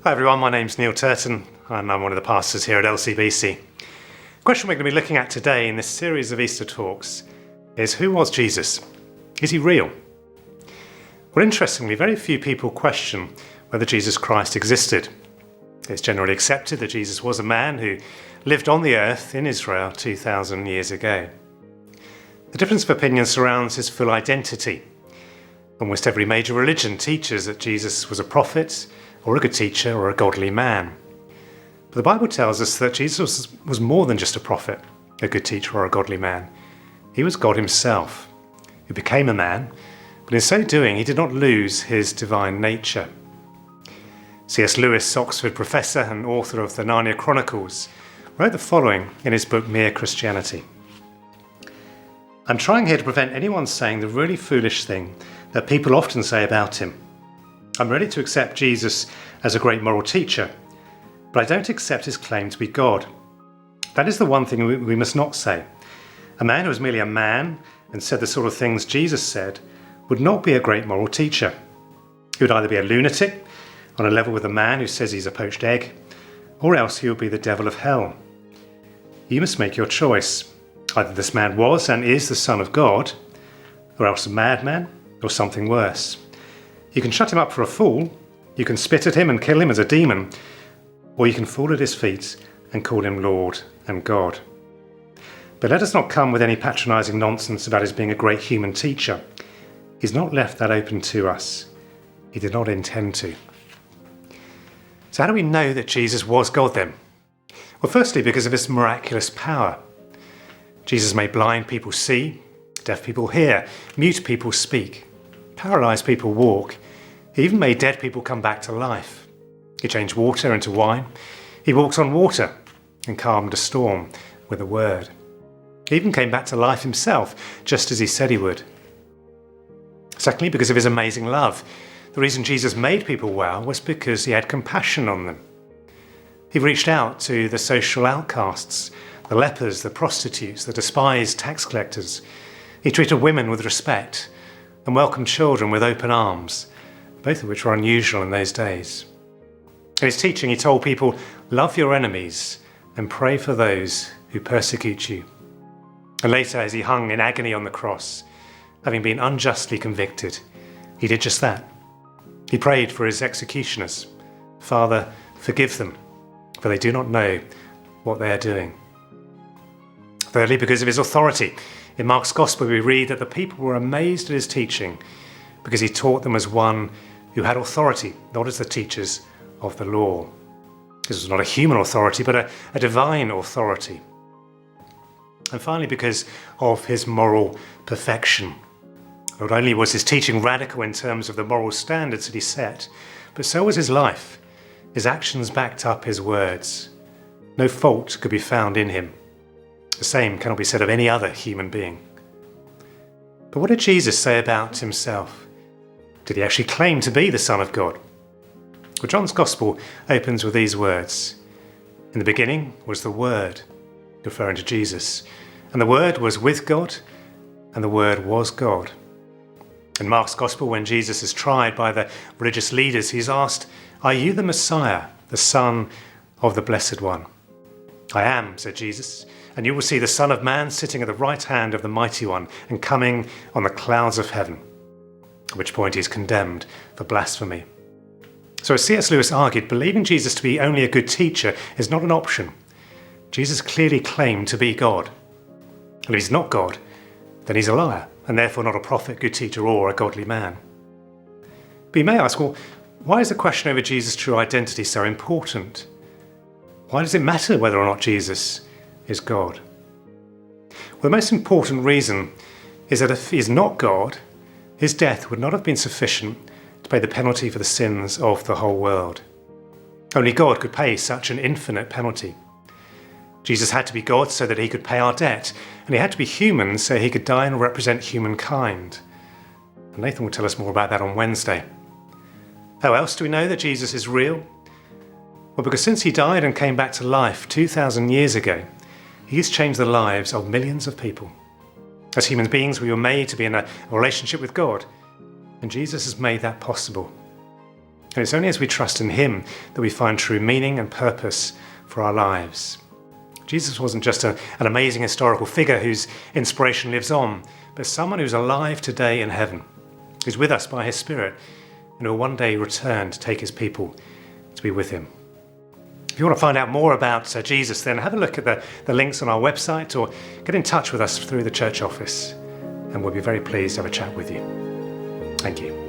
Hi everyone, my name's Neil Turton and I'm one of the pastors here at LCBC. The question we're going to be looking at today in this series of Easter talks is, who was Jesus? Is he real? Well, interestingly, very few people question whether Jesus Christ existed. It's generally accepted that Jesus was a man who lived on the earth in Israel 2,000 years ago. The difference of opinion surrounds his full identity. Almost every major religion teaches that Jesus was a prophet, or a good teacher, or a godly man. But the Bible tells us that Jesus was more than just a prophet, a good teacher, or a godly man. He was God himself, who became a man, but in so doing he did not lose his divine nature. C.S. Lewis, Oxford professor and author of the Narnia Chronicles, wrote the following in his book Mere Christianity. I'm trying here to prevent anyone saying the really foolish thing that people often say about him. I'm ready to accept Jesus as a great moral teacher, but I don't accept his claim to be God. That is the one thing we must not say. A man who was merely a man and said the sort of things Jesus said would not be a great moral teacher. He would either be a lunatic, on a level with a man who says he's a poached egg, or else he would be the devil of hell. You must make your choice. Either this man was and is the Son of God, or else a madman, or something worse. You can shut him up for a fool, you can spit at him and kill him as a demon, or you can fall at his feet and call him Lord and God. But let us not come with any patronising nonsense about his being a great human teacher. He's not left that open to us. He did not intend to. So how do we know that Jesus was God then? Well, firstly, because of his miraculous power. Jesus made blind people see, deaf people hear, mute people speak, paralysed people walk. He even made dead people come back to life. He changed water into wine. He walked on water and calmed a storm with a word. He even came back to life himself, just as he said he would. Secondly, because of his amazing love. The reason Jesus made people well was because he had compassion on them. He reached out to the social outcasts, the lepers, the prostitutes, the despised tax collectors. He treated women with respect and welcomed children with open arms, both of which were unusual in those days. In his teaching, he told people, love your enemies and pray for those who persecute you. And later, as he hung in agony on the cross, having been unjustly convicted, he did just that. He prayed for his executioners. Father, forgive them, for they do not know what they are doing. Thirdly, because of his authority. In Mark's Gospel, we read that the people were amazed at his teaching because he taught them as one who had authority, not as the teachers of the law. This was not a human authority, but a divine authority. And finally, because of his moral perfection. Not only was his teaching radical in terms of the moral standards that he set, but so was his life. His actions backed up his words. No fault could be found in him. The same cannot be said of any other human being. But what did Jesus say about himself? Did he actually claim to be the Son of God? Well, John's Gospel opens with these words. In the beginning was the Word, referring to Jesus. And the Word was with God, and the Word was God. In Mark's Gospel, when Jesus is tried by the religious leaders, he's asked, are you the Messiah, the Son of the Blessed One? I am, said Jesus, and you will see the Son of Man sitting at the right hand of the Mighty One and coming on the clouds of heaven. At which point he is condemned for blasphemy. So as C.S. Lewis argued, believing Jesus to be only a good teacher is not an option. Jesus clearly claimed to be God. And if he's not God, then he's a liar, and therefore not a prophet, good teacher, or a godly man. But you may ask, well, why is the question over Jesus' true identity so important? Why does it matter whether or not Jesus is God? Well, the most important reason is that if he is not God, his death would not have been sufficient to pay the penalty for the sins of the whole world. Only God could pay such an infinite penalty. Jesus had to be God so that he could pay our debt, and he had to be human so he could die and represent humankind. And Nathan will tell us more about that on Wednesday. How else do we know that Jesus is real? Well, because since he died and came back to life 2,000 years ago, he has changed the lives of millions of people. As human beings, we were made to be in a relationship with God, and Jesus has made that possible. And it's only as we trust in him that we find true meaning and purpose for our lives. Jesus wasn't just an amazing historical figure whose inspiration lives on, but someone who's alive today in heaven, who's with us by his Spirit, and who will one day return to take his people to be with him. If you want to find out more about Jesus, then have a look at the links on our website or get in touch with us through the church office, and we'll be very pleased to have a chat with you. Thank you.